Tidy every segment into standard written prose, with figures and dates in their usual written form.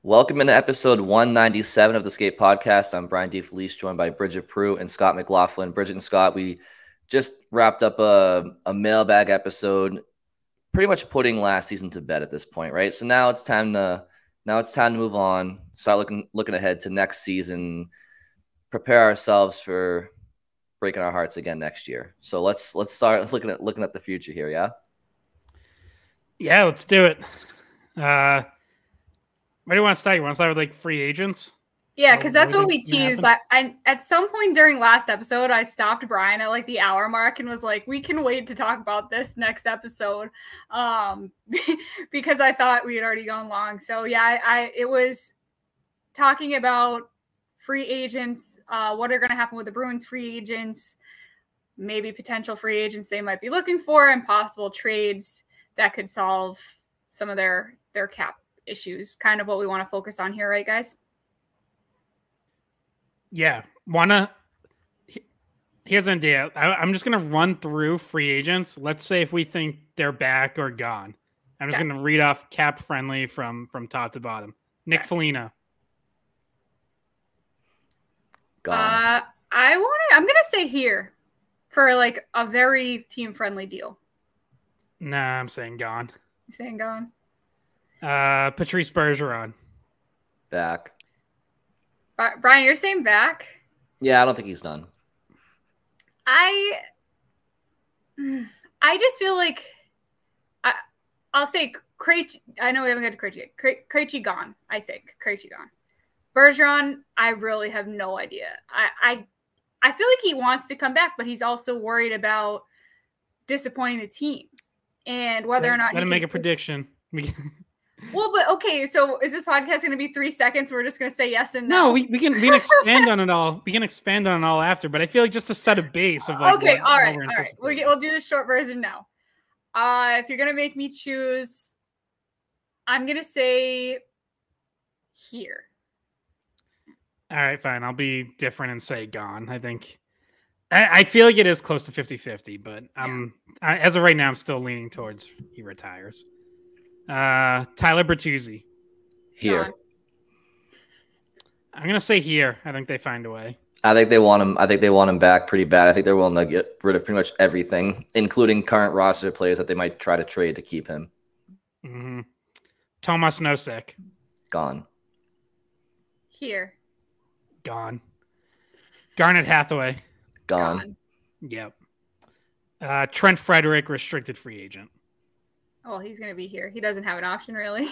Welcome into episode 197 of the Skate Podcast. I'm Brian DeFelice, joined by Bridgette and Scott McLaughlin. Bridgette and Scott, we just wrapped up a mailbag episode, pretty much putting last season to bed at this point, right? So now it's time to move on, start looking ahead to next season, prepare ourselves for breaking our hearts again next year. So let's start looking at the future here, yeah? Yeah, let's do it. Where do you want to start? You want to start with like free agents? Yeah, because that's what we teased. I at some point during last episode, I stopped Brian at like the hour mark and was like, "We can wait to talk about this next episode," because I thought we had already gone long. So yeah, it was talking about free agents, what are going to happen with the Bruins free agents, maybe potential free agents they might be looking for, and possible trades that could solve some of their cap issues. Kind of what we want to focus on here, right, guys? Yeah. Here's an idea. I'm just going to run through free agents. Let's say if we think they're back or gone. I'm just going to read off cap friendly from top to bottom. Nick Foligno. Gone. I'm going to say here for like a very team friendly deal. Nah, I'm saying gone. You're saying gone? Patrice Bergeron. Back. Brian, you're saying back? Yeah, I don't think he's done. I just feel like I'll say Krejci. I know we haven't got to Krejci yet. Krejci gone, I think. Krejci gone. Bergeron, I really have no idea. I feel like he wants to come back, but he's also worried about disappointing the team and whether or not let him make a prediction. Well, but okay, so is this podcast going to be 3 seconds? We're just going to say yes and no? No, we can expand on it all. We can expand on it all after, but I feel like just to set a base of like. Okay, all right. We'll do the short version now. If you're going to make me choose, I'm going to say here. All right, fine. I'll be different and say gone. I feel like it is close to 50-50, but as of right now, I'm still leaning towards he retires. Tyler Bertuzzi. Here. Gone. I'm gonna say here. I think they find a way. I think they want him back pretty bad. I think they're willing to get rid of pretty much everything, including current roster players that they might try to trade to keep him. Mm-hmm. Tomas Nosek. Gone. Here. Gone. Garnet Hathaway. Gone. Yep. Trent Frederick, restricted free agent. Well, he's going to be here. He doesn't have an option, really.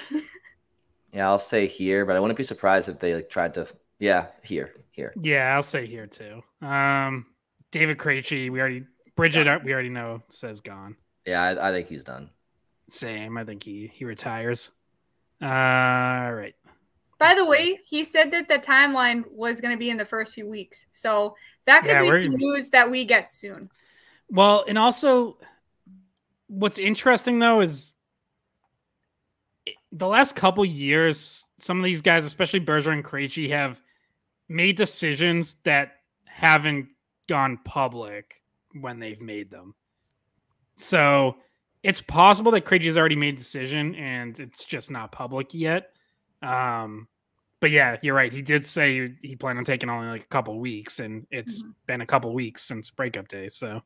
Yeah, I'll say here, but I wouldn't be surprised if they tried to. Yeah, here. Yeah, I'll say here too. David Krejci, we already know says gone. Yeah, I think he's done. Same. I think he retires. All right. By the way, he said that the timeline was going to be in the first few weeks. So that could be some news that we get soon. Well, and also what's interesting, though, is the last couple years, some of these guys, especially Bergeron and Krejci, have made decisions that haven't gone public when they've made them. So it's possible that Krejci's already made a decision and it's just not public yet. But yeah, you're right. He did say he planned on taking only like a couple weeks, and it's been a couple weeks since breakup day. So,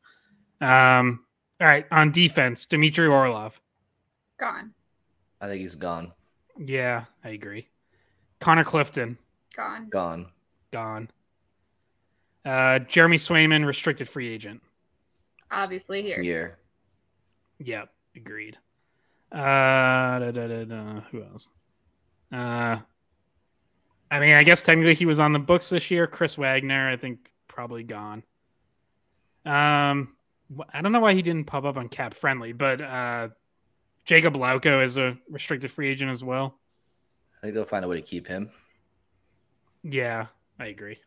all right, on defense, Dmitry Orlov. Gone. I think he's gone. Yeah, I agree. Connor Clifton. Gone. Gone. Jeremy Swayman, restricted free agent. Obviously here. Yep, agreed. Who else? I mean, I guess technically he was on the books this year. Chris Wagner, I think, probably gone. I don't know why he didn't pop up on Cap Friendly, but Jacob Lauko is a restricted free agent as well. I think they'll find a way to keep him. Yeah, I agree.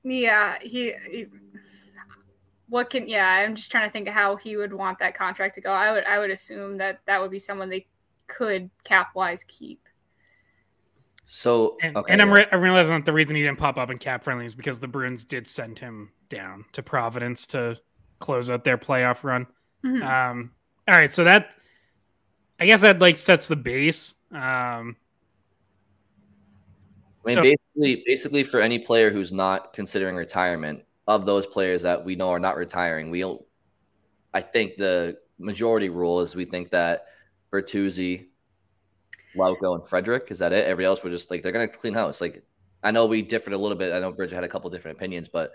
Yeah, I'm just trying to think of how he would want that contract to go. I would assume that would be someone they could cap-wise keep. So, I'm realizing that the reason he didn't pop up in Cap Friendly is because the Bruins did send him down to Providence to close out their playoff run. Mm-hmm. All right, so that, I guess that like sets the base. I mean, basically for any player who's not considering retirement, of those players that we know are not retiring, I think the majority rule is we think that Bertuzzi, Lauko, and Frederick, is that it? Everybody else, we're just like, they're going to clean house. Like, I know we differed a little bit. I know Bridget had a couple different opinions, but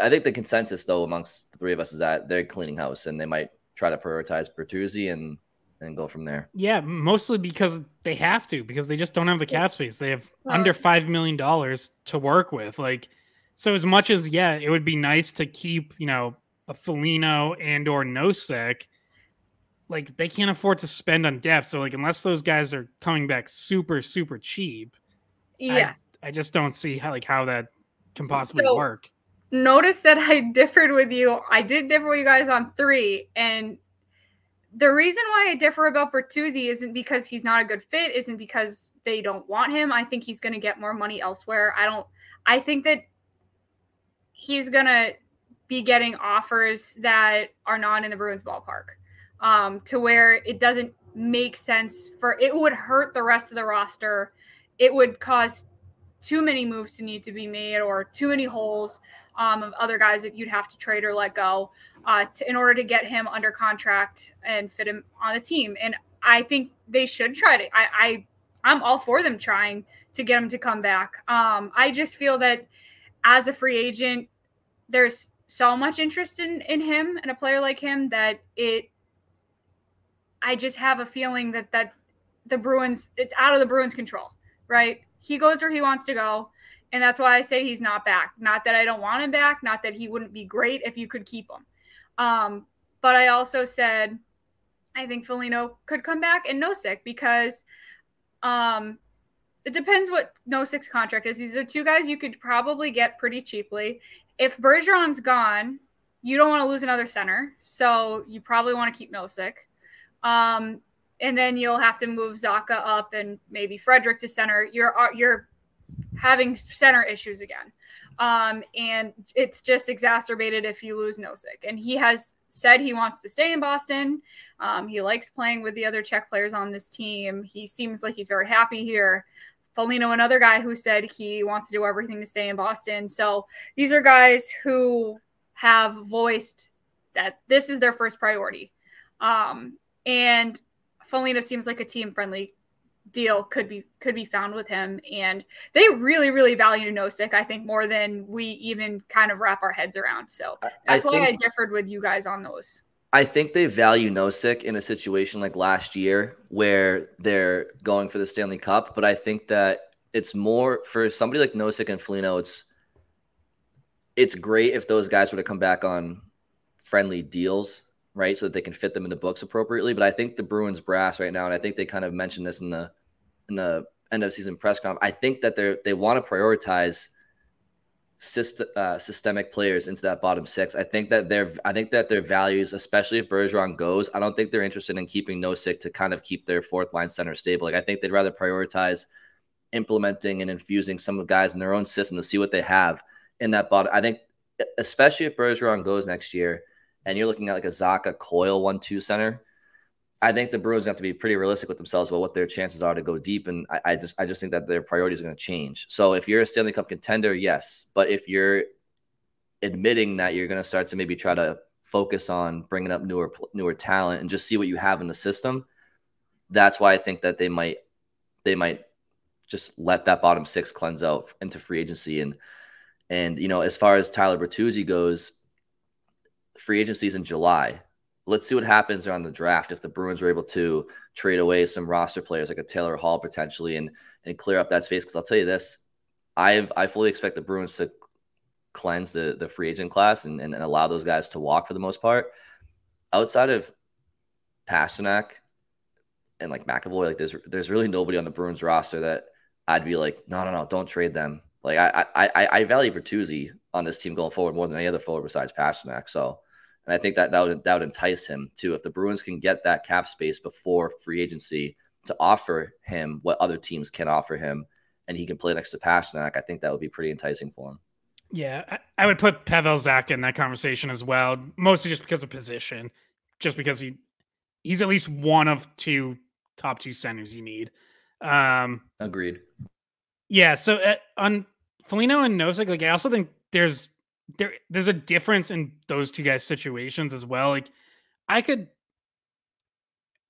I think the consensus, though, amongst the three of us is that they're cleaning house, and they might try to prioritize Bertuzzi and go from there. Yeah, mostly because they have to, because they just don't have the cap space. They have under $5 million to work with. Like, so as much as, yeah, it would be nice to keep, you know, a Foligno and or Nosek, like they can't afford to spend on depth. So like, unless those guys are coming back super, super cheap, yeah, I just don't see how that can possibly work. Notice that I differed with you. I did differ with you guys on 3, and the reason why I differ about Bertuzzi isn't because he's not a good fit, isn't because they don't want him. I think he's going to get more money elsewhere. I think that he's going to be getting offers that are not in the Bruins ballpark, to where it doesn't make sense it would hurt the rest of the roster. It would cause too many moves to need to be made, or too many holes of other guys that you'd have to trade or let go in order to get him under contract and fit him on the team. And I think they should try to. I'm all for them trying to get him to come back. I just feel that as a free agent, there's so much interest in him and a player like him that I just have a feeling that the Bruins, it's out of the Bruins' control, right? He goes where he wants to go, and that's why I say he's not back. Not that I don't want him back, not that he wouldn't be great if you could keep him. But I also said I think Foligno could come back, and Nosek, because it depends what Nosek's contract is. These are 2 guys you could probably get pretty cheaply. If Bergeron's gone, you don't want to lose another center, so you probably want to keep Nosek. And then you'll have to move Zacha up and maybe Frederick to center. You're having center issues again. And it's just exacerbated if you lose Nosek. And he has said he wants to stay in Boston. He likes playing with the other Czech players on this team. He seems like he's very happy here. Foligno, another guy who said he wants to do everything to stay in Boston. So these are guys who have voiced that this is their first priority. And Foligno seems like a team-friendly deal could be found with him, and they really, really value Nosek, I think, more than we even kind of wrap our heads around. So that's why I differed with you guys on those. I think they value Nosek in a situation like last year where they're going for the Stanley Cup, but I think that it's more for somebody like Nosek and Foligno. It's great if those guys were to come back on friendly deals, right, so that they can fit them in the books appropriately. But I think the Bruins brass right now, and I think they kind of mentioned this in the end of season press conference, I think that they want to prioritize systemic players into that bottom 6. I think that their values, especially if Bergeron goes, I don't think they're interested in keeping Nosek to kind of keep their 4th line center stable. Like, I think they'd rather prioritize implementing and infusing some of the guys in their own system to see what they have in that bottom. I think especially if Bergeron goes next year, and you're looking at like a Zacha Coyle 1-2 center, I think the Bruins have to be pretty realistic with themselves about what their chances are to go deep. And I just think that their priorities are going to change. So if you're a Stanley Cup contender, yes. But if you're admitting that you're going to start to maybe try to focus on bringing up newer talent and just see what you have in the system, that's why I think that they might just let that bottom 6 cleanse out into free agency. And you know, as far as Tyler Bertuzzi goes, free agency is in July. Let's see what happens around the draft if the Bruins are able to trade away some roster players like a Taylor Hall potentially and clear up that space. Because I'll tell you this, I fully expect the Bruins to cleanse the free agent class and allow those guys to walk for the most part. Outside of Pastrnak and like McAvoy, like there's really nobody on the Bruins roster that I'd be like, no, don't trade them. Like I value Bertuzzi on this team going forward more than any other forward besides Pastrnak. So, and I think that would entice him too. If the Bruins can get that cap space before free agency to offer him what other teams can offer him, and he can play next to Pastrnak, I think that would be pretty enticing for him. Yeah, I would put Pavel Zacha in that conversation as well, mostly just because of position, just because he's at least one of 2 top 2 centers you need. Agreed. Yeah. So on Foligno and Nosek, like I also think there's a difference in those two guys' situations as well. Like I could,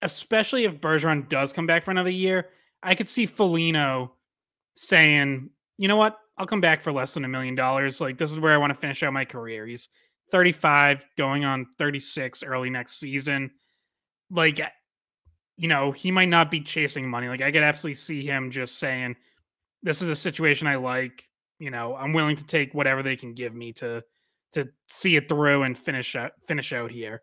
especially if Bergeron does come back for another year, I could see Foligno saying, you know what, I'll come back for less than $1 million. Like this is where I want to finish out my career. He's 35, going on 36 early next season. Like, you know, he might not be chasing money. Like I could absolutely see him just saying, this is a situation I like. You know, I'm willing to take whatever they can give me to see it through and finish out here.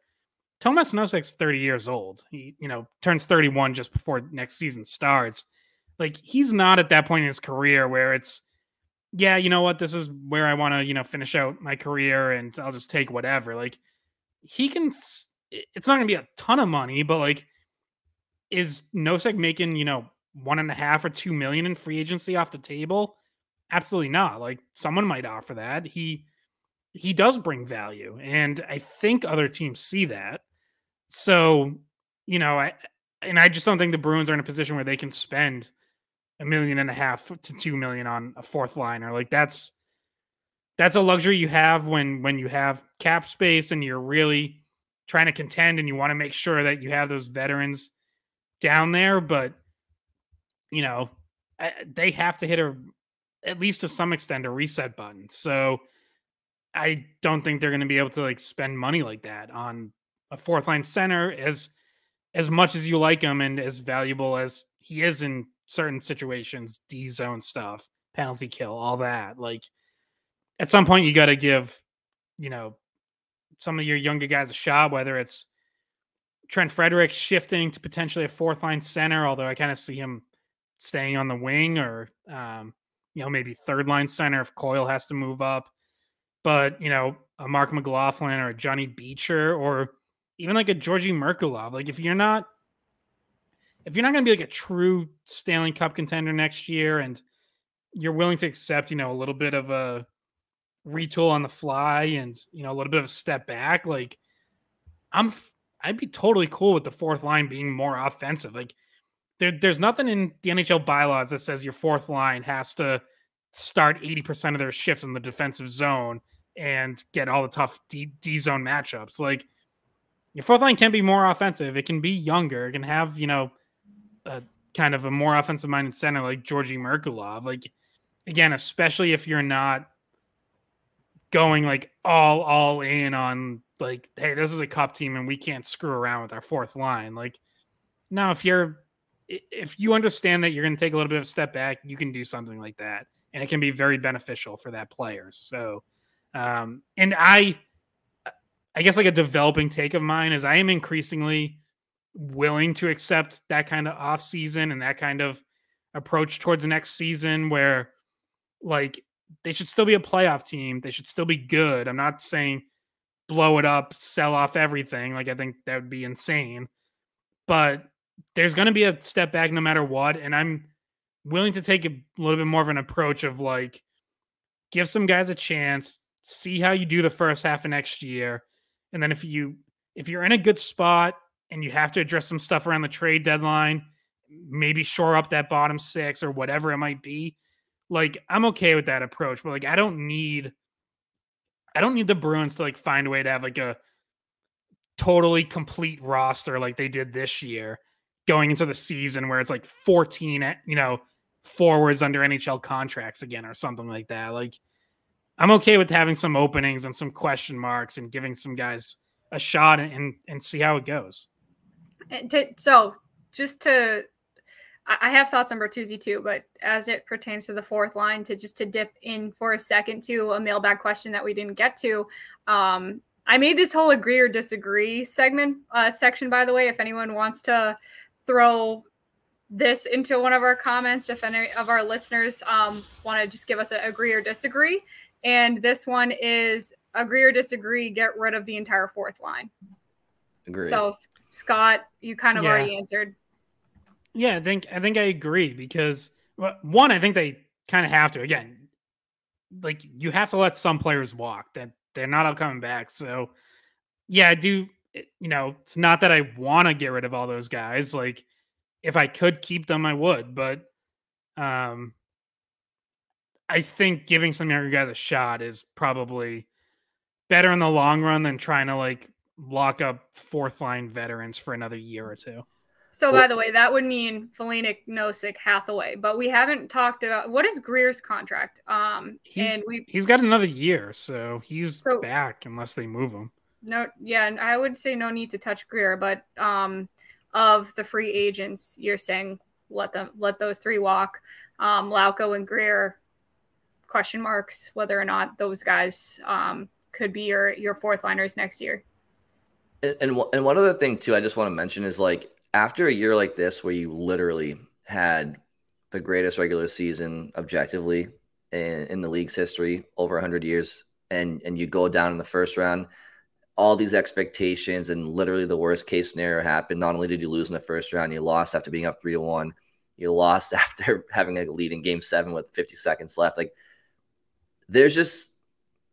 Tomas Nosek's 30 years old. He, you know, turns 31 just before next season starts. Like he's not at that point in his career where it's, yeah, you know what, this is where I want to, you know, finish out my career and I'll just take whatever. Like he can, it's not going to be a ton of money, but like, is Nosek making, you know, 1.5 or 2 million in free agency off the table? Absolutely not. Like someone might offer that. He does bring value, and I think other teams see that. So, you know, I just don't think the Bruins are in a position where they can spend 1.5 million to 2 million on a fourth liner. Like that's a luxury you have when you have cap space and you're really trying to contend and you want to make sure that you have those veterans down there. But you know, they have to hit at least to some extent a reset button. So I don't think they're going to be able to like spend money like that on a fourth line center as much as you like him and as valuable as he is in certain situations, D zone stuff, penalty kill, all that. Like at some point you got to give, you know, some of your younger guys a shot, whether it's Trent Frederick shifting to potentially a fourth line center, although I kind of see him staying on the wing, or, you know, maybe third line center if Coyle has to move up. But, you know, a Mark McLaughlin or a Johnny Beecher or even like a Georgi Merkulov, like if you're not going to be like a true Stanley Cup contender next year and you're willing to accept, you know, a little bit of a retool on the fly and, you know, a little bit of a step back, like I'd be totally cool with the fourth line being more offensive. Like there's nothing in the NHL bylaws that says your fourth line has to start 80% of their shifts in the defensive zone and get all the tough D zone matchups. Like your fourth line can be more offensive. It can be younger. It can have, you know, a kind of a more offensive minded center like Georgi Merkulov. Like again, especially if you're not going like all in on like, hey, this is a cup team and we can't screw around with our fourth line. Like now, if you understand that you're going to take a little bit of a step back, you can do something like that. And it can be very beneficial for that player. So, and I guess like a developing take of mine is I am increasingly willing to accept that kind of off season and that kind of approach towards the next season where like they should still be a playoff team. They should still be good. I'm not saying blow it up, sell off everything. Like I think that would be insane, but there's going to be a step back no matter what. And I'm willing to take a little bit more of an approach of like, give some guys a chance, see how you do the first half of next year. And then if you're in a good spot and you have to address some stuff around the trade deadline, maybe shore up that bottom six or whatever it might be. Like I'm okay with that approach, but like, I don't need the Bruins to like find a way to have like a totally complete roster like they did this year going into the season where it's like 14, you know, forwards under NHL contracts again or something like that. Like I'm okay with having some openings and some question marks and giving some guys a shot and see how it goes. I have thoughts on Bertuzzi too, but as it pertains to the fourth line, to dip in for a second to a mailbag question that we didn't get to. I made this whole agree or disagree section, by the way, if anyone wants to throw this into one of our comments, if any of our listeners want to just give us an agree or disagree. And this one is agree or disagree, get rid of the entire fourth line. Agree. So Scott, you kind of already answered. Yeah, I think I agree because one, I think they kind of have to. Again, like you have to let some players walk, that they're not all coming back. So yeah, I do. You know, it's not that I want to get rid of all those guys. Like if I could keep them, I would. But I think giving some younger guys a shot is probably better in the long run than trying to like lock up fourth line veterans for another year or two. So, by the way, that would mean Foligno, Nosek, Hathaway, but we haven't talked about what is Greer's contract. He's got another year, so he's back unless they move him. No, yeah, and I would say no need to touch Greer, but of the free agents, you're saying let those three walk. Lauko and Greer, question marks whether or not those guys could be your fourth liners next year. And one other thing too, I just want to mention is like after a year like this where you literally had the greatest regular season objectively in the league's history over 100 years, and you go down in the first round, all these expectations, and literally the worst case scenario happened. Not only did you lose in the first round, you lost after being up 3-1. You lost after having a lead in Game 7 with 50 seconds left. Like, there's just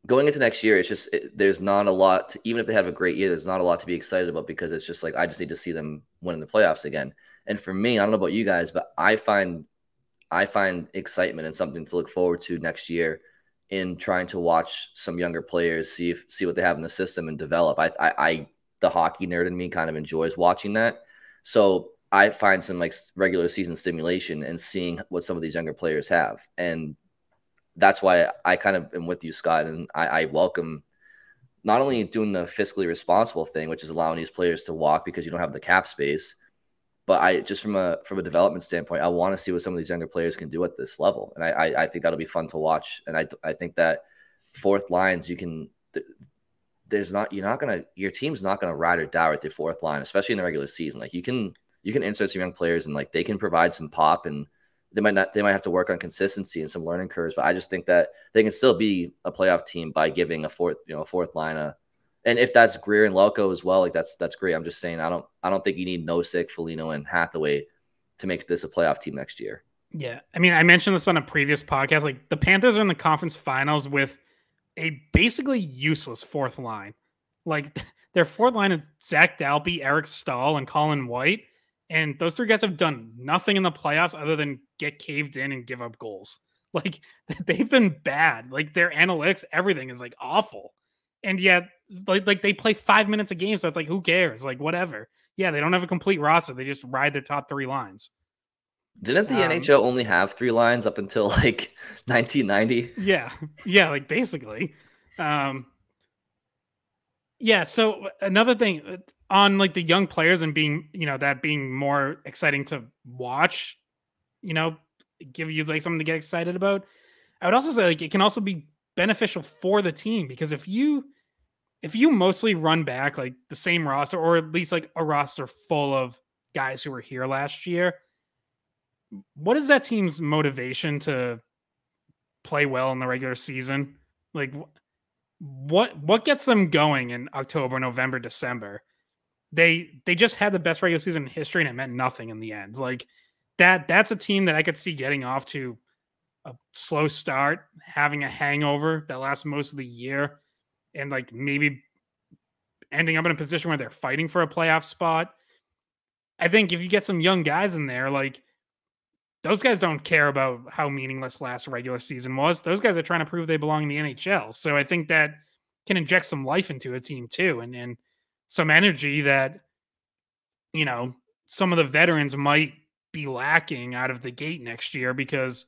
going into next year, it's just there's not a lot. Even if they have a great year, there's not a lot to be excited about because it's just like I just need to see them win in the playoffs again. And for me, I don't know about you guys, but I find excitement and something to look forward to next year in trying to watch some younger players, see what they have in the system and develop. I the hockey nerd in me kind of enjoys watching that. So I find some like regular season stimulation and seeing what some of these younger players have. And that's why I kind of am with you, Scott. And I welcome not only doing the fiscally responsible thing, which is allowing these players to walk because you don't have the cap space, but I just from a development standpoint, I want to see what some of these younger players can do at this level. And I think that'll be fun to watch. And I think that fourth lines, your team's not going to ride or die with your fourth line, especially in the regular season. Like you can insert some young players and like they can provide some pop, and they might have to work on consistency and some learning curves, but I just think that they can still be a playoff team by giving a fourth line and if that's Greer and Lauko as well, like that's great. I'm just saying I don't think you need Nosek, Foligno, and Hathaway to make this a playoff team next year. Yeah. I mean, I mentioned this on a previous podcast. Like the Panthers are in the conference finals with a basically useless fourth line. Like their fourth line is Zach Dalby, Eric Stahl, and Colin White. And those three guys have done nothing in the playoffs other than get caved in and give up goals. Like they've been bad. Like their analytics, everything is like awful. And yet, like they play 5 minutes a game, so it's like, who cares? Like whatever. Yeah, they don't have a complete roster. They just ride their top three lines. Didn't the NHL only have 3 lines up until like 1990? Yeah, like basically. Yeah. So another thing on like the young players and being, that being more exciting to watch, give you like something to get excited about. I would also say like it can also be beneficial for the team because if you mostly run back like the same roster or at least like a roster full of guys who were here last year, what is that team's motivation to play well in the regular season? Like what gets them going in October, November, December? They just had the best regular season in history and it meant nothing in the end. Like that's a team that I could see getting off to a slow start, having a hangover that lasts most of the year, and like maybe ending up in a position where they're fighting for a playoff spot. I think if you get some young guys in there, like those guys don't care about how meaningless last regular season was. Those guys are trying to prove they belong in the NHL. So I think that can inject some life into a team too, and some energy that, some of the veterans might be lacking out of the gate next year because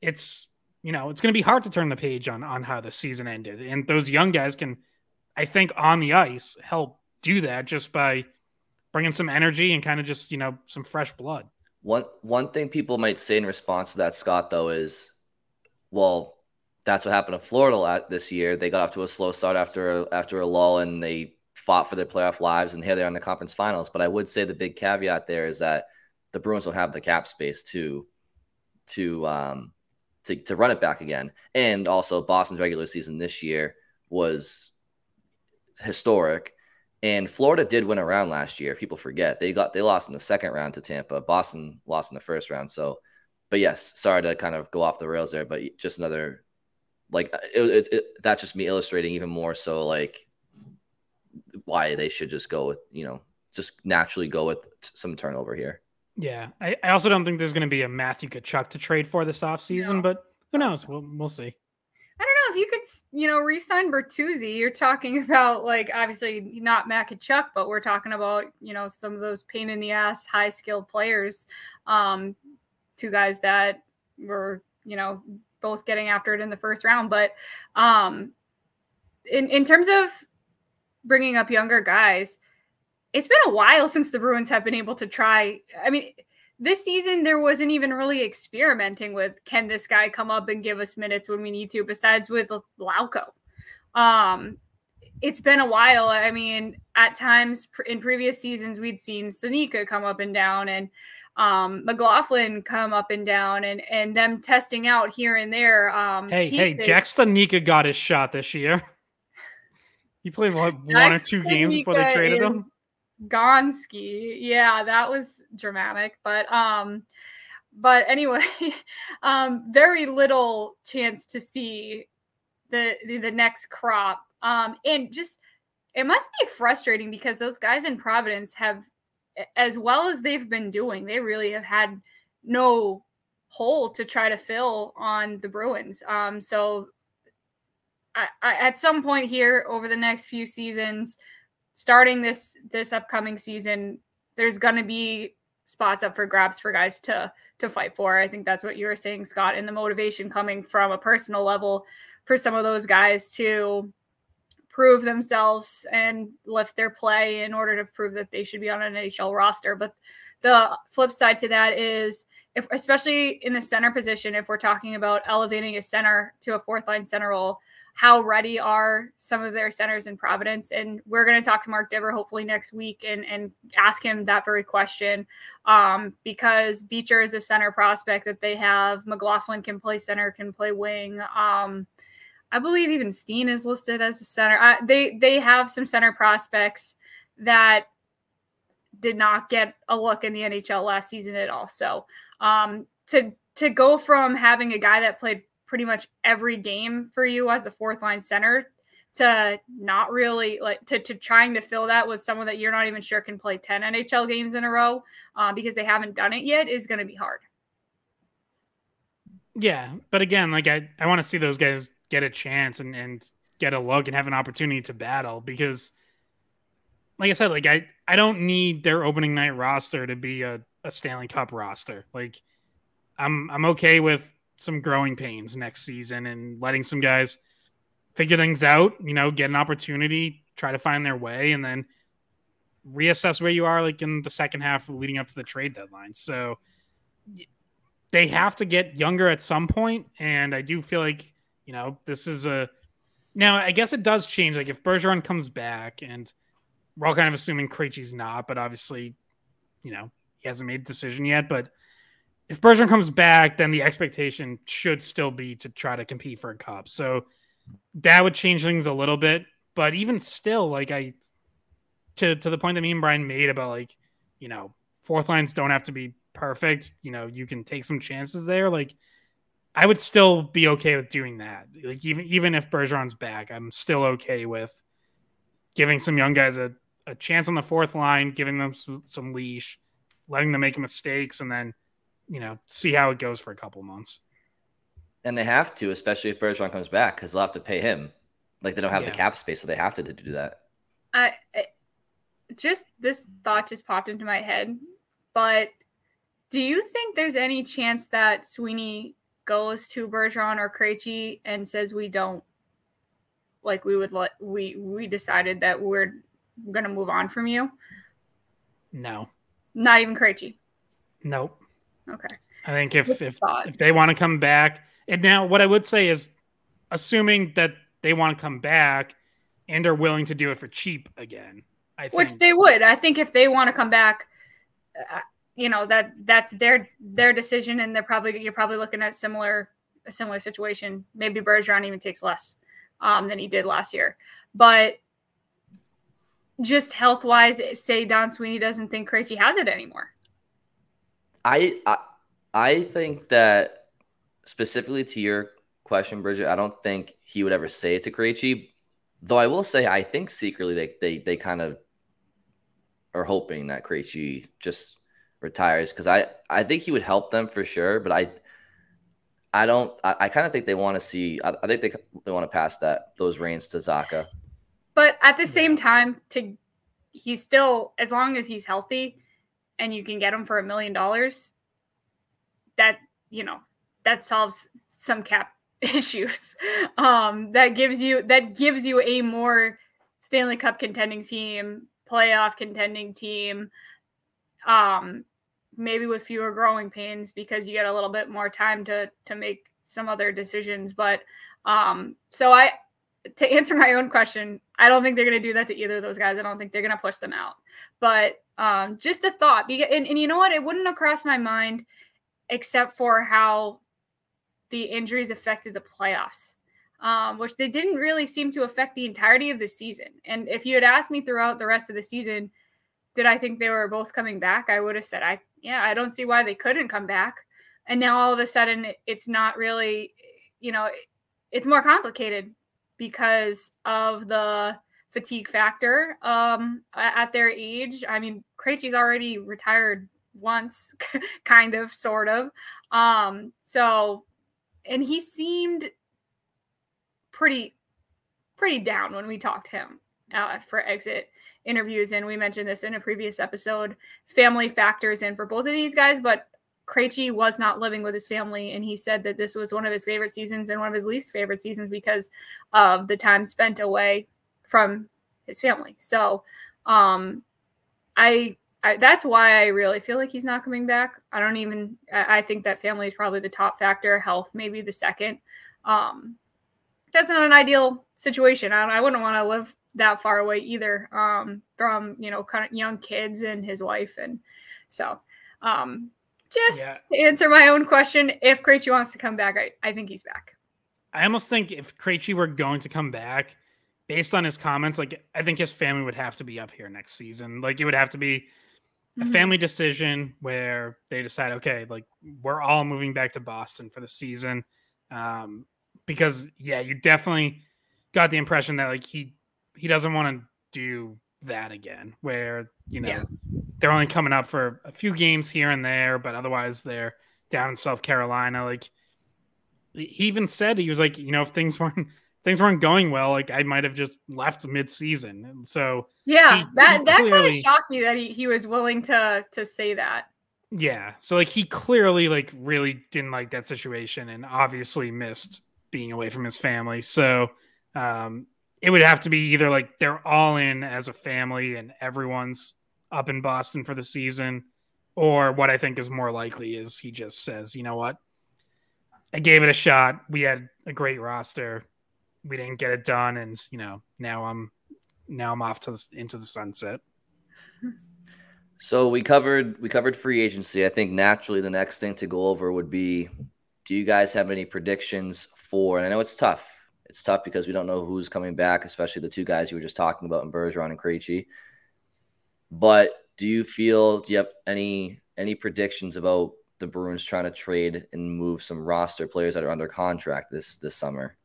it's going to be hard to turn the page on how the season ended. And those young guys can, I think, on the ice help do that just by bringing some energy and kind of just, some fresh blood. One thing people might say in response to that, Scott, though, is, well, that's what happened to Florida this year. They got off to a slow start after a lull, and they fought for their playoff lives, and here they are in the conference finals. But I would say the big caveat there is that the Bruins don't have the cap space to run it back again. And also Boston's regular season this year was historic. And Florida did win a round last year. People forget they lost in the second round to Tampa. Boston lost in the first round. So, but yes, sorry to kind of go off the rails there, but just another, like that's just me illustrating even more so like why they should just go with, just naturally go with some turnover here. Yeah. I also don't think there's going to be a Matthew Tkachuk to trade for this offseason, but Who knows? We'll see. I don't know if you could, re-sign Bertuzzi. You're talking about, like, obviously not Mac and Chuck, but we're talking about, some of those pain in the ass, high skilled players. Two guys that were, both getting after it in the first round. But in terms of bringing up younger guys, it's been a while since the Bruins have been able to try. I mean, this season, there wasn't even really experimenting with, can this guy come up and give us minutes when we need to, besides with Lauko. It's been a while. I mean, at times in previous seasons, we'd seen Stanika come up and down and McLaughlin come up and down and them testing out here and there. Hey, Jack Stanika got his shot this year. He played, one or two games before they traded him? Gonski. Yeah, that was dramatic. But anyway, very little chance to see the next crop. And just, it must be frustrating because those guys in Providence have, as well as they've been doing, they really have had no hole to try to fill on the Bruins. So I at some point here over the next few seasons, starting this upcoming season, there's going to be spots up for grabs for guys to fight for. I think that's what you were saying, Scott, and the motivation coming from a personal level for some of those guys to prove themselves and lift their play in order to prove that they should be on an NHL roster. But the flip side to that is, if, especially in the center position, if we're talking about elevating a center to a fourth line center role, how ready are some of their centers in Providence? And we're going to talk to Mark Divver hopefully next week and ask him that very question, because Beecher is a center prospect that they have. McLaughlin can play center, can play wing. I believe even Steen is listed as a center. They have some center prospects that did not get a look in the NHL last season at all. So to go from having a guy that played pretty much every game for you as a fourth line center to not really to trying to fill that with someone that you're not even sure can play 10 NHL games in a row because they haven't done it yet is going to be hard. Yeah. But again, like I want to see those guys get a chance and get a look and have an opportunity to battle, because like I said, like I don't need their opening night roster to be a Stanley Cup roster. Like I'm okay with some growing pains next season and letting some guys figure things out, get an opportunity, try to find their way, and then reassess where you are like in the second half leading up to the trade deadline. So they have to get younger at some point. And I do feel like, this is now I guess it does change. Like if Bergeron comes back, and we're all kind of assuming Krejci's not, but obviously, he hasn't made a decision yet, but if Bergeron comes back, then the expectation should still be to try to compete for a cup. So that would change things a little bit. But even still, like to the point that me and Brian made about like, fourth lines don't have to be perfect. You can take some chances there. Like I would still be okay with doing that. Like even if Bergeron's back, I'm still okay with giving some young guys a chance on the fourth line, giving them some leash, letting them make mistakes, and then see how it goes for a couple months. And they have to, especially if Bergeron comes back, because they'll have to pay him. Like they don't have the cap space, so they have to do that. This thought just popped into my head, but do you think there's any chance that Sweeney goes to Bergeron or Krejci and says we don't, like we decided that we're going to move on from you? No. Not even Krejci? Nope. Okay. I think if they want to come back, and now what I would say is, assuming that they want to come back and are willing to do it for cheap again, which they would. I think if they want to come back, that's their decision, and you're probably looking at a similar situation. Maybe Bergeron even takes less than he did last year, but just health wise, say Don Sweeney doesn't think Krejci has it anymore. I think that specifically to your question, Bridget, I don't think he would ever say it to Krejci, though I will say I think secretly they kind of are hoping that Krejci just retires, because I think he would help them for sure, but I kind of think they want to see. I think they want to pass those reins to Zacha. But at the same time, he's still, as long as he's healthy, and you can get him for $1 million, that that solves some cap issues. That gives you a more Stanley Cup contending team, playoff contending team. Maybe with fewer growing pains because you get a little bit more time to make some other decisions. But so to answer my own question, I don't think they're going to do that to either of those guys. I don't think they're going to push them out. But just a thought. And you know what? It wouldn't have crossed my mind except for how the injuries affected the playoffs, which they didn't really seem to affect the entirety of the season. And if you had asked me throughout the rest of the season, did I think they were both coming back? I would have said, I don't see why they couldn't come back. And now all of a sudden it's not really, it's more complicated because of the fatigue factor at their age. I mean, Krejci's already retired once, kind of, sort of. So, and he seemed pretty down when we talked to him for exit interviews. And we mentioned this in a previous episode. Family factors in for both of these guys, but Krejci was not living with his family, and he said that this was one of his favorite seasons and one of his least favorite seasons because of the time spent away from his family. So that's why I really feel like he's not coming back. I think that family is probably the top factor, health maybe the second. That's not an ideal situation. I wouldn't want to live that far away either from, kind of young kids and his wife. And so to answer my own question, if Krejci wants to come back, I think he's back. I almost think if Krejci were going to come back, based on his comments, I think his family would have to be up here next season. It would have to be a family decision where they decide, okay, we're all moving back to Boston for the season. Because you definitely got the impression that he doesn't want to do that again, where, they're only coming up for a few games here and there, but otherwise they're down in South Carolina. He even said, he was like, if things weren't going well, I might have just left mid-season. And so that kind of shocked me that he was willing to say that. Yeah. So he clearly really didn't like that situation and obviously missed being away from his family. So it would have to be either they're all in as a family and everyone's up in Boston for the season, or what I think is more likely is he just says, you know what, I gave it a shot. We had a great roster. We didn't get it done. And, now I'm off into the sunset. So we covered free agency. I think naturally the next thing to go over would be, do you guys have any predictions for, and I know it's tough. It's tough because we don't know who's coming back, especially the two guys you were just talking about in Bergeron and Krejci. But do you have any predictions about the Bruins trying to trade and move some roster players that are under contract this summer?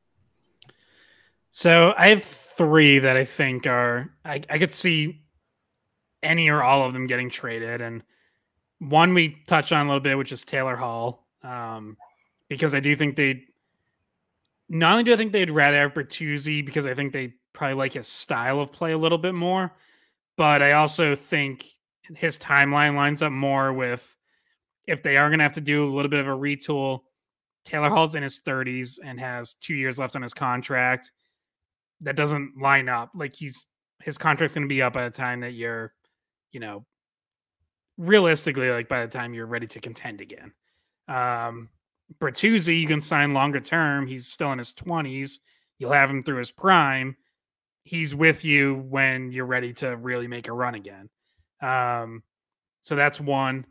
So I have three that I think I could see any or all of them getting traded. And one we touched on a little bit, which is Taylor Hall. Because I do think not only do I think they'd rather have Bertuzzi because I think they probably like his style of play a little bit more, but I also think his timeline lines up more with, if they are going to have to do a little bit of a retool, Taylor Hall's in his 30s and has 2 years left on his contract. That doesn't line up. His contract's going to be up by the time that you're, realistically, by the time you're ready to contend again. Bertuzzi, you can sign longer term. He's still in his 20s. You'll have him through his prime. He's with you when you're ready to really make a run again. So that's one.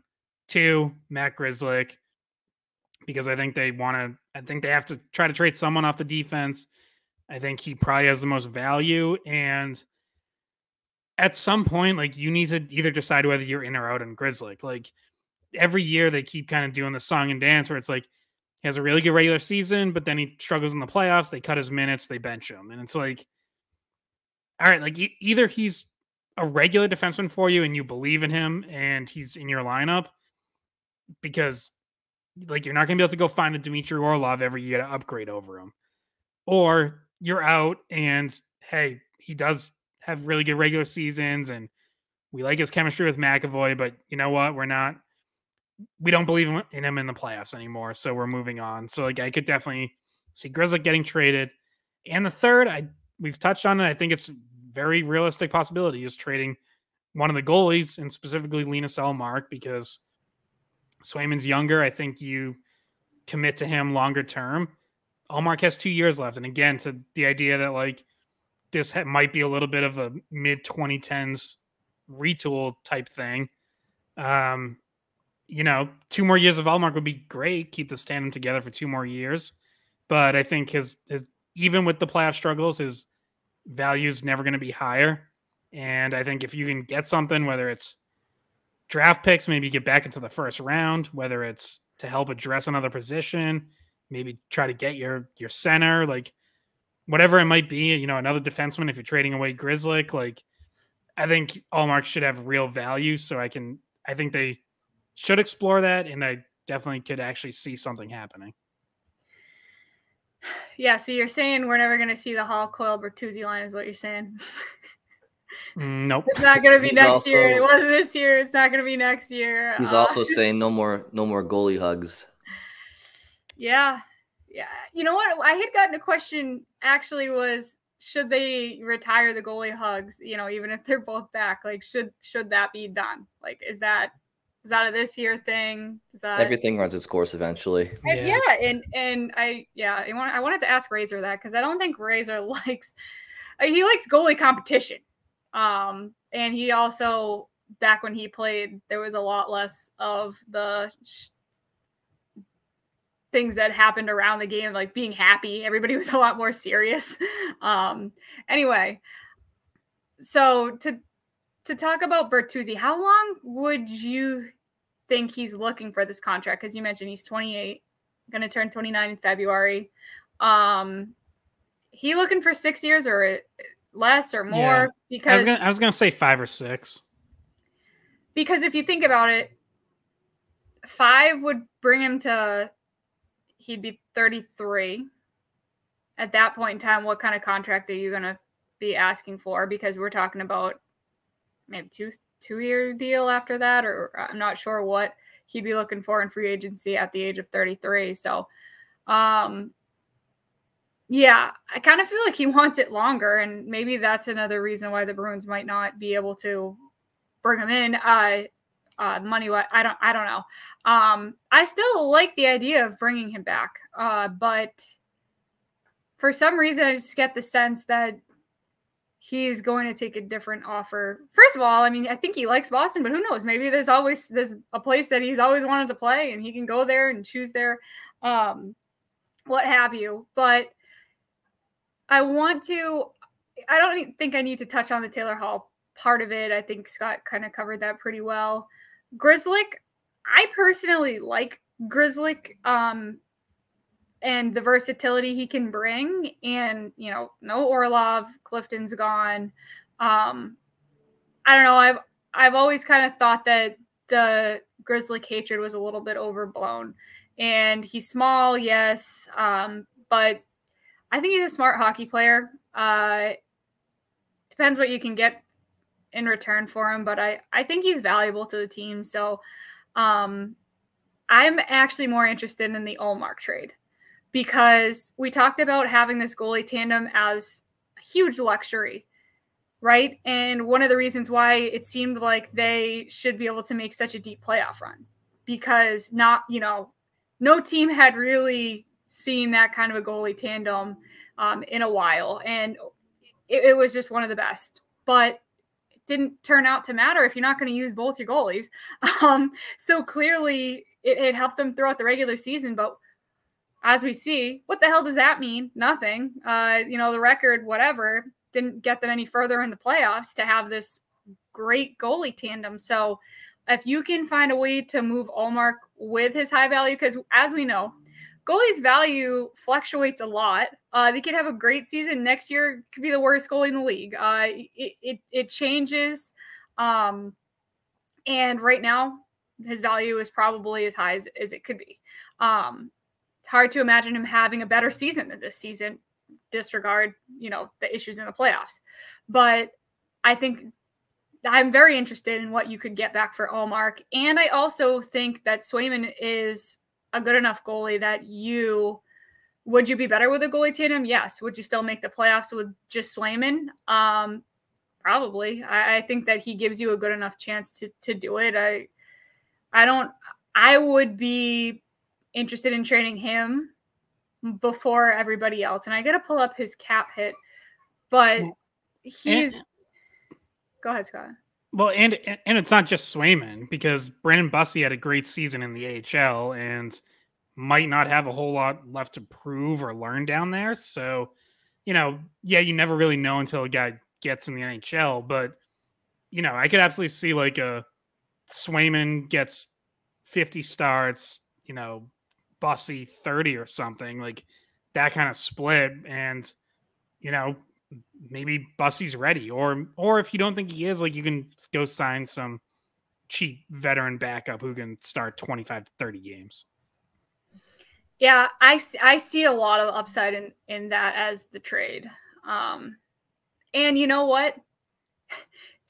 Two, Matt Grzelcyk, because I think they have to try to trade someone off the defense. I think he probably has the most value. And at some point, you need to either decide whether you're in or out on Grzelcyk. Every year they keep kind of doing the song and dance where it's he has a really good regular season, but then he struggles in the playoffs. They cut his minutes, they bench him. And it's all right, either he's a regular defenseman for you and you believe in him and he's in your lineup, because Like, you're not going to be able to go find a Dmitry Orlov every year to upgrade over him. Or you're out and, hey, he does have really good regular seasons and we like his chemistry with McAvoy, but you know what? We don't believe in him in the playoffs anymore, so we're moving on. So, like, I could definitely see Grzelcyk getting traded. And the third, we've touched on it. I think it's a very realistic possibility is trading one of the goalies, and specifically Linus Ullmark, because Swayman's younger. I think you commit to him longer term. Ullmark has 2 years left. And again, to the idea that, like, this might be a little bit of a mid-2010s retool type thing. 2 more years of Ullmark would be great. Keep the tandem together for 2 more years. But I think his even with the playoff struggles, his value is never going to be higher. And I think if you can get something, whether it's draft picks, maybe get back into the first round, whether it's to help address another position, maybe try to get your center, like whatever it might be, another defenseman if you're trading away Grzelcyk, like I think Ullmark should have real value. So I think they should explore that, and I definitely could actually see something happening. Yeah, so you're saying we're never going to see the Hall Coil Bertuzzi line is what you're saying? Nope. It's not going to be next year. It wasn't this year. It's not going to be next year. He's also saying no more goalie hugs. Yeah. You know what? I had gotten a question actually was, should they retire the goalie hugs, even if they're both back? Like, should that be done? Like, is that a this year thing? Everything runs its course eventually. Yeah. I wanted to ask Razor that, because I don't think Razor likes goalie competition. And he also, back when he played, there was a lot less of the things that happened around the game, like being happy. Everybody was a lot more serious. Anyway, so to talk about Bertuzzi, how long would you think he's looking for this contract? Because you mentioned he's 28, going to turn 29 in February. He looking for 6 years or less or more? Yeah. Because I was gonna say 5 or 6. Because if you think about it, 5 would bring him to, he'd be 33. At that point in time, what kind of contract are you going to be asking for? Because we're talking about maybe two-year deal after that, or I'm not sure what he'd be looking for in free agency at the age of 33. So, yeah, I kind of feel like he wants it longer, and maybe that's another reason why the Bruins might not be able to bring him in. Money-wise, I don't know. I still like the idea of bringing him back, but for some reason, I just get the sense that he's going to take a different offer. First of all, I mean, I think he likes Boston, but who knows? Maybe there's a place that he's always wanted to play, and he can go there and choose there, what have you. But I don't think I need to touch on the Taylor Hall part of it. I think Scott kind of covered that pretty well. Grzelcyk, I personally like Grzelcyk, and the versatility he can bring. And, no Orlov, Clifton's gone. I don't know. I've always kind of thought that the Grzelcyk hatred was a little bit overblown. And he's small, yes, but I think he's a smart hockey player. Depends what you can get in return for him, but I think he's valuable to the team. So I'm actually more interested in the Ullmark trade, because we talked about having this goalie tandem as a huge luxury, right? And one of the reasons why it seemed like they should be able to make such a deep playoff run, because no team had really seen that kind of a goalie tandem in a while. And it was just one of the best, but it didn't turn out to matter if you're not going to use both your goalies. So clearly it helped them throughout the regular season, but as we see, what the hell does that mean? Nothing. The record, whatever, didn't get them any further in the playoffs to have this great goalie tandem. So if you can find a way to move Ullmark with his high value, because as we know, goalies' value fluctuates a lot. They could have a great season. Next year could be the worst goalie in the league. It changes. And right now, his value is probably as high as it could be. It's hard to imagine him having a better season than this season, disregard, the issues in the playoffs. But I think I'm very interested in what you could get back for Ullmark. And I also think that Swayman is a good enough goalie that would you be better with a goalie tandem? Yes. Would you still make the playoffs with just Swayman? Probably. I think that he gives you a good enough chance to do it. I would be interested in trading him before everybody else. And I got to pull up his cap hit, but go ahead, Scott. Well, and it's not just Swayman, because Brandon Bussi had a great season in the AHL and might not have a whole lot left to prove or learn down there. So, you never really know until a guy gets in the NHL. But, I could absolutely see like a Swayman gets 50 starts, Bussi 30 or something, like that kind of split. And, maybe Bussi's ready, or if you don't think he is, like, you can go sign some cheap veteran backup who can start 25 to 30 games. Yeah, I see a lot of upside in that as the trade. And you know what?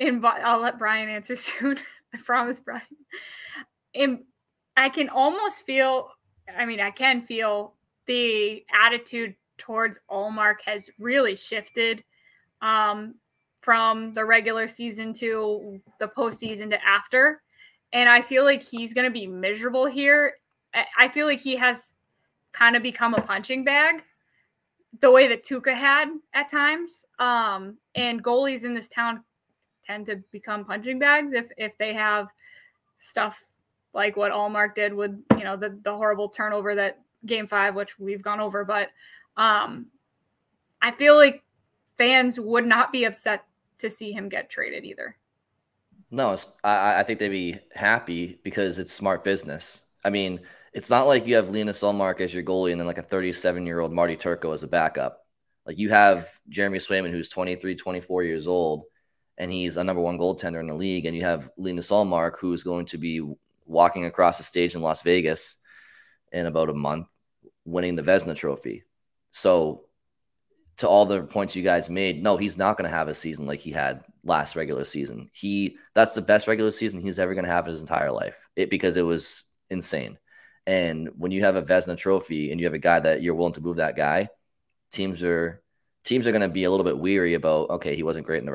I'll let Brian answer soon. I promise, Brian. I can almost feel, I can feel the attitude towards Ullmark has really shifted from the regular season to the postseason to after. And I feel like he's going to be miserable here. I feel like he has kind of become a punching bag the way that Tuukka had at times. And goalies in this town tend to become punching bags if they have stuff like what Ullmark did with, the horrible turnover that Game 5, which we've gone over. But I feel like fans would not be upset to see him get traded either. No, I think they'd be happy because it's smart business. It's not like you have Linus Ullmark as your goalie and then like a 37-year-old Marty Turco as a backup. Like, you have Jeremy Swayman, who's 23, 24 years old, and he's a number one goaltender in the league. And you have Linus Ullmark, who's going to be walking across the stage in Las Vegas in about a month, winning the Vezina Trophy. So, to all the points you guys made, no, he's not going to have a season like he had last regular season. That's the best regular season he's ever going to have in his entire life, because it was insane. And when you have a Vezina Trophy and you have a guy that you're willing to move that guy, teams are going to be a little bit weary about, okay, he wasn't great in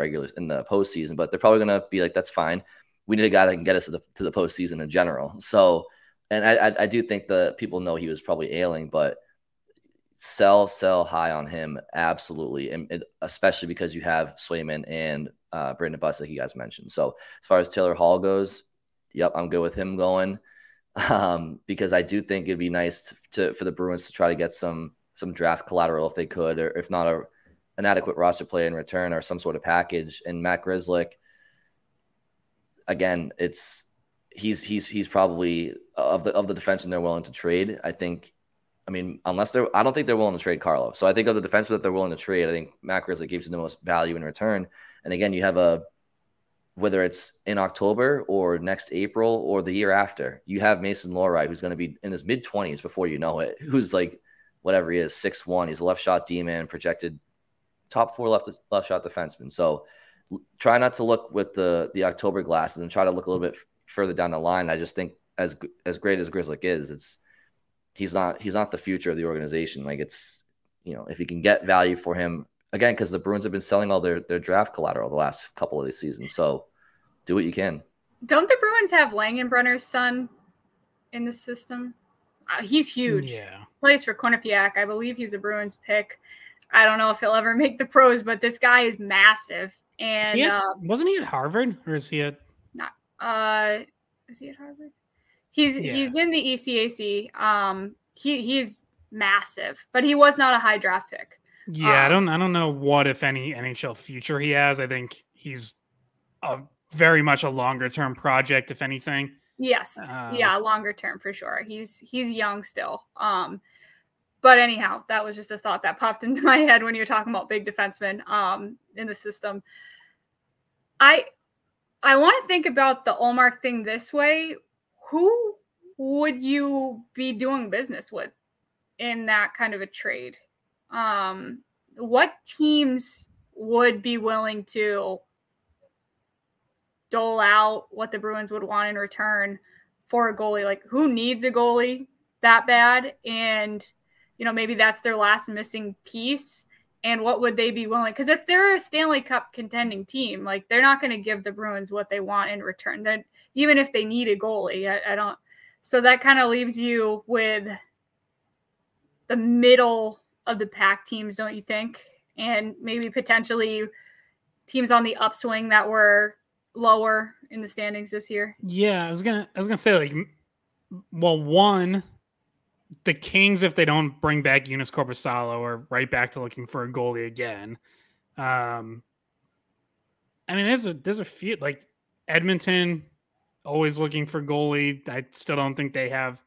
the postseason, but they're probably going to be like, that's fine. We need a guy that can get us to the postseason in general. So, and I do think that people know he was probably ailing, but sell high on him, absolutely, and especially because you have Swayman and Brandon Bussi, like you guys mentioned. So as far as Taylor Hall goes, yep, I'm good with him going, because I do think it'd be nice for the Bruins to try to get some draft collateral if they could, or if not an adequate roster play in return or some sort of package. And Matt Grzelcyk, again, he's probably of the defensemen they're willing to trade. I don't think they're willing to trade Carlo. So I think of the defensemen that they're willing to trade, I think Matt Grzelcyk gives you the most value in return. And again, you have whether it's in October or next April or the year after, you have Mason Lohrei, who's going to be in his mid-20s before you know it, who's like, whatever he is, 6'1". He's a left shot D-man, projected top 4 left shot defenseman. So try not to look with the October glasses and try to look a little bit further down the line. I just think as great as Grzelcyk is, he's not the future of the organization. Like, it's, if you can get value for him, again, because the Bruins have been selling all their draft collateral the last couple of these seasons. So do what you can. Don't the Bruins have Langenbrunner's son in the system? He's huge. Yeah. Plays for Quinnipiac. I believe he's a Bruins pick. I don't know if he'll ever make the pros, but this guy is massive. And wasn't he at Harvard, or is he at? Not. Is he at Harvard? He's in the ECAC. He's massive, but he was not a high draft pick. Yeah, I don't know what, if any, NHL future he has. I think he's very much a longer term project, if anything. Yes. Longer term for sure. He's young still. But anyhow, that was just a thought that popped into my head when you're talking about big defensemen in the system. I want to think about the Ullmark thing this way. who would you be doing business with in that kind of a trade? What teams would be willing to dole out what the Bruins would want in return for a goalie? Like, who needs a goalie that bad? And, maybe that's their last missing piece. And what would they be willing? Because if they're a Stanley Cup contending team, like, they're not going to give the Bruins what they want in return. Then even if they need a goalie, I don't. So that kind of leaves you with the middle of the pack teams, don't you think? And maybe potentially teams on the upswing that were lower in the standings this year. Yeah, I was gonna say, like, well, one, the Kings, if they don't bring back Joonas Korpisalo, are right back to looking for a goalie again. I mean, there's a few, like Edmonton, always looking for goalie. I still don't think they have.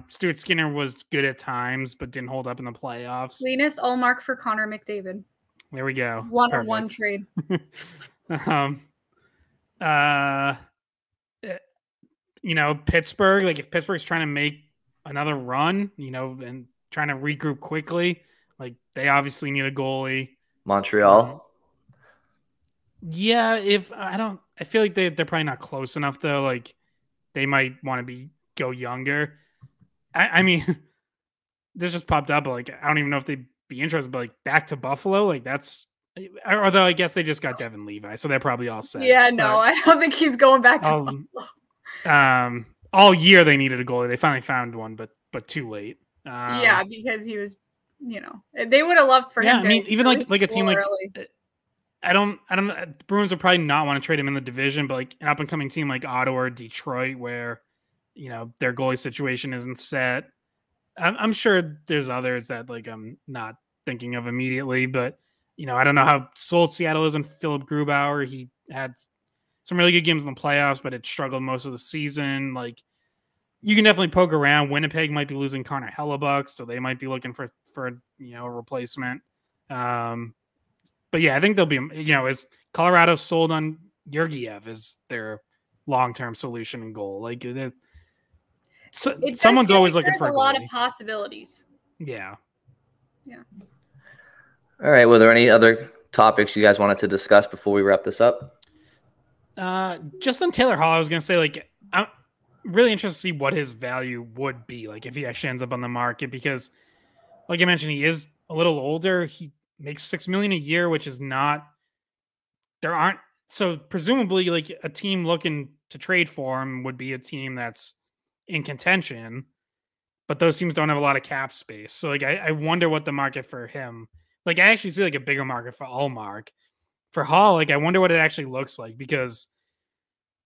Stuart Skinner was good at times, but didn't hold up in the playoffs. Linus Ullmark for Connor McDavid. There we go. 1-on-1 trade. Pittsburgh, like, if Pittsburgh's trying to make another run, and trying to regroup quickly, like, they obviously need a goalie. Montreal. Yeah, I feel like they're probably not close enough though. Like, they might want to go younger. I mean, this just popped up. Like, I don't even know if they'd be interested, but like, back to Buffalo, like, that's. Although I guess they just got Devin Levi, so they're probably all set. Yeah, no, I don't think he's going back to Buffalo. All year they needed a goalie. They finally found one, but too late. Yeah, because he was, they would have loved for him. Yeah, I mean, even like a team like I don't. The Bruins would probably not want to trade him in the division, but like an up and coming team like Ottawa or Detroit, where their goalie situation isn't set. I'm sure there's others that, like, I'm not thinking of immediately, but I don't know how sold Seattle is on Philip Grubauer. He had some really good games in the playoffs, but it struggled most of the season. Like, you can definitely poke around. Winnipeg might be losing Connor Hellebuck, so they might be looking for a replacement. But yeah, I think they'll be, is Colorado sold on Georgiev as their long-term solution and goal? Like, someone's always looking for a lot of possibilities. Yeah. Yeah. All right. Were there any other topics you guys wanted to discuss before we wrap this up? Just on Taylor Hall, I was going to say, like, I'm really interested to see what his value would be, like, if he actually ends up on the market, because, like I mentioned, he is a little older. He makes $6 million a year, which is not. So presumably, like, a team looking to trade for him would be a team that's in contention, but those teams don't have a lot of cap space. So, like, I wonder what the market for him. Like, I actually see, like, a bigger market for Ullmark. For Hall, like, I wonder what it actually looks like, because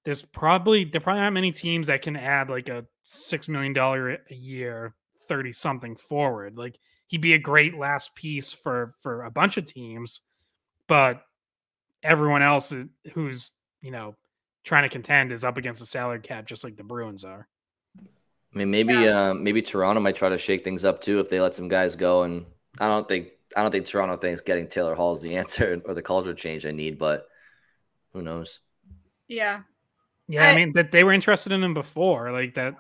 there probably aren't many teams that can add like a $6 million a year 30-something forward. Like, he'd be a great last piece for a bunch of teams, but everyone else who's trying to contend is up against the salary cap, just like the Bruins are. I mean, maybe Toronto might try to shake things up too if they let some guys go. And I don't think Toronto thinks getting Taylor Hall is the answer or the culture change they need, but who knows? Yeah. Yeah, I mean, that they were interested in him before, like that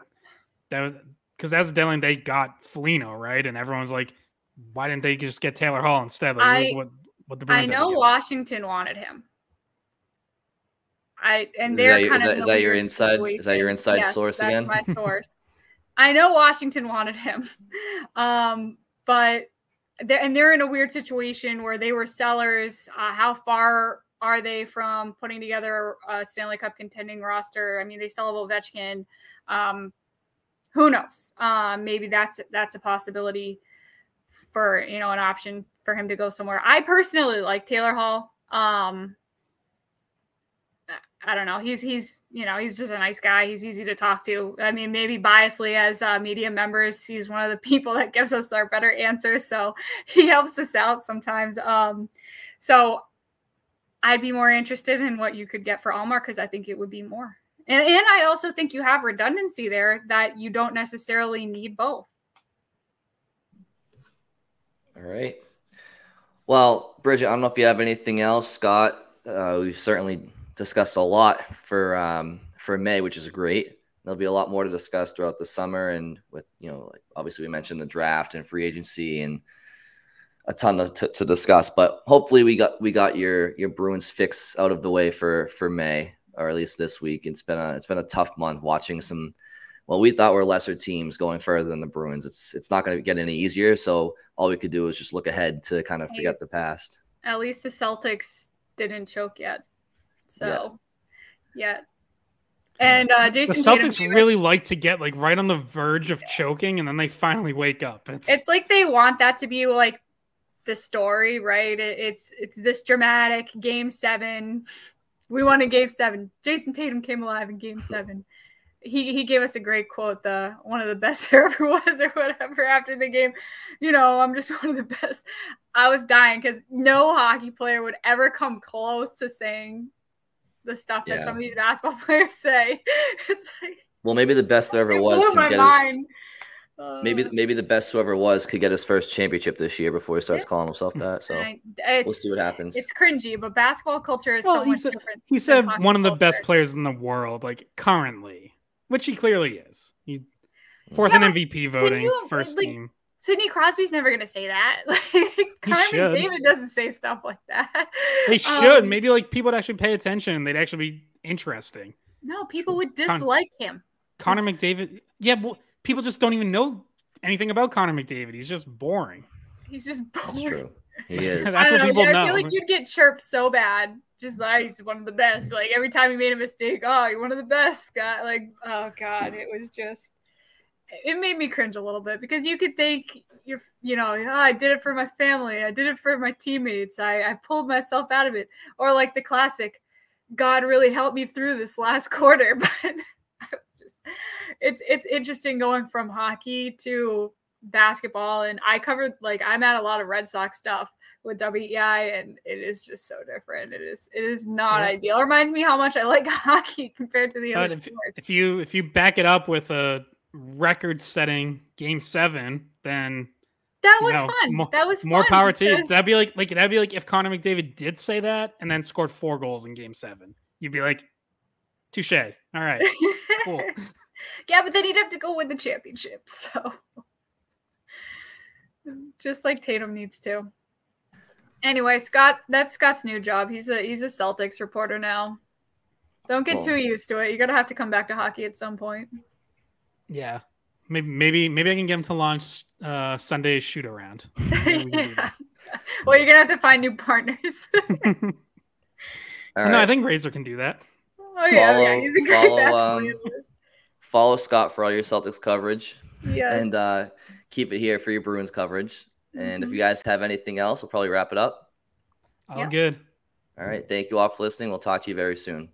was because as a deadline they got Foligno, right? And everyone's like, why didn't they just get Taylor Hall instead? Like, what the Bruins I know Washington wanted him. Is that your inside? Is that your inside source again? That's my source. I know Washington wanted him, but they're in a weird situation where they were sellers. How far are they from putting together a Stanley Cup contending roster? I mean, they still have Ovechkin. Who knows? Maybe that's a possibility for an option for him to go somewhere. I personally like Taylor Hall. I don't know. He's just a nice guy. He's easy to talk to. I mean, maybe biasly as media members, he's one of the people that gives us our better answers. So he helps us out sometimes. So I'd be more interested in what you could get for Ullmark, because I think it would be more. And I also think you have redundancy there that you don't necessarily need both. All right. Well, Bridgette, I don't know if you have anything else. Scott, we've certainly discussed a lot for May, which is great. there'll be a lot more to discuss throughout the summer, and with, like obviously we mentioned the draft and free agency and a ton to discuss. But hopefully we got your Bruins fix out of the way for May, or at least this week. It's been a tough month watching some, well, we thought were lesser teams going further than the Bruins. It's not going to get any easier. So all we could do is just look ahead to kind of forget the past. At least the Celtics didn't choke yet. So yeah. And Jason, the Celtics really like to get like right on the verge of choking, and then they finally wake up. It's like they want that to be like the story, right? It's this dramatic Game 7. We won in Game 7. Jason Tatum came alive in Game 7. He gave us a great quote, one of the best there ever was, or whatever, after the game. I'm just one of the best. I was dying because no hockey player would ever come close to saying the stuff that some of these basketball players say. It's like, well, maybe the best there ever was could get maybe the best who ever was could get his first championship this year before he starts calling himself that. So we'll see what happens. It's cringy, but basketball culture is so much different. He said one of the best players in the world, like currently, which he clearly is. Fourth in MVP voting, first team. Sidney Crosby's never going to say that. Connor McDavid doesn't say stuff like that. They should. Maybe like people would actually pay attention. They'd actually be interesting. No, people would dislike him. Connor McDavid. Yeah, well, people just don't even know anything about Connor McDavid. He's just boring. He's just boring. That's true. He is. That's what people know. I feel like you'd get chirped so bad. Just like, he's one of the best. Like every time he made a mistake, you're one of the best, Scott. Like, oh God, it was just. It made me cringe a little bit because you could think I did it for my family. I did it for my teammates. I pulled myself out of it. Or like the classic, God really helped me through this last quarter. But I was just, it's interesting going from hockey to basketball. And I'm at a lot of Red Sox stuff with WEI, and it is just so different. It is not ideal. It reminds me how much I like hockey compared to the other sports. If you back it up with a record-setting Game 7, then that was fun. That was more fun power to you. That'd be like if Connor McDavid did say that and then scored 4 goals in Game 7. You'd be like, touche. All right, cool. Yeah, but then he'd have to go win the championship. So just like Tatum needs to. Anyway, Scott, that's Scott's new job. He's a Celtics reporter now. Don't get too used to it. You're gonna have to come back to hockey at some point. Yeah, maybe I can get him to launch Sunday shoot around. Yeah. Well, you're gonna have to find new partners. All right. No, I think Razor can do that. Oh yeah, he's a great basketball analyst. Follow Scott for all your Celtics coverage. Yes. And keep it here for your Bruins coverage. And if you guys have anything else, we'll probably wrap it up. All good. All right. Thank you all for listening. We'll talk to you very soon.